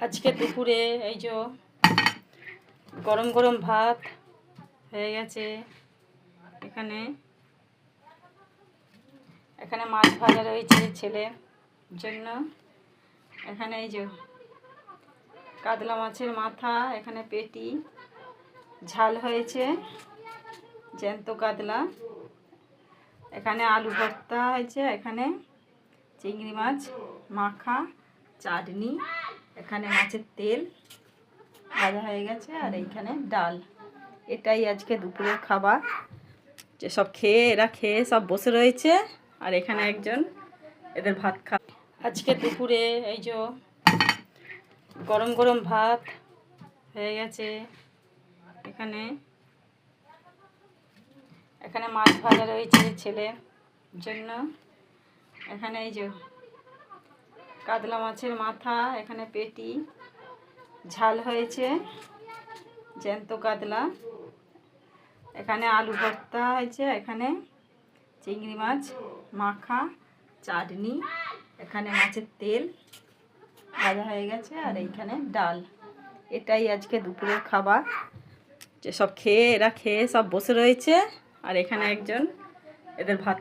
আজকে দুপুরে এই যে গরম গরম ভাত হয়ে গেছে। এখানে এখানে মাছ ভাজা রয়েছে ছেলের জন্য। এখানে এই যে কাতলা মাছের মাথা, এখানে পেটি ঝাল হয়েছে, জ্যান্ত কাতলা। এখানে আলু ভর্তা হয়েছে, এখানে চিংড়ি মাছ মাখা, চাটনি, এখানে মাছের তেল ভাজা হয়ে গেছে, আর এইখানে ডাল। এটাই আজকে দুপুরের খাবার। যে সব এরা খেয়ে সব বসে রয়েছে, আর এখানে একজন এদের ভাত আজকে দুপুরে এই যে গরম গরম ভাত হয়ে গেছে। এখানে এখানে মাছ ভাজা রয়েছে ছেলের জন্য। এখানে এই যে কাতলা মাছের মাথা, এখানে পেটি ঝাল হয়েছে, জ্যান্ত কাতলা। এখানে আলু ভর্তা হয়েছে, এখানে চিংড়ি মাছ মাখা, চাটনি, এখানে মাছের তেল ভাজা হয়ে গেছে, আর এইখানে ডাল। এটাই আজকে দুপুরের খাবার। যে সব এরা খেয়ে সব বসে রয়েছে, আর এখানে একজন এদের ভাত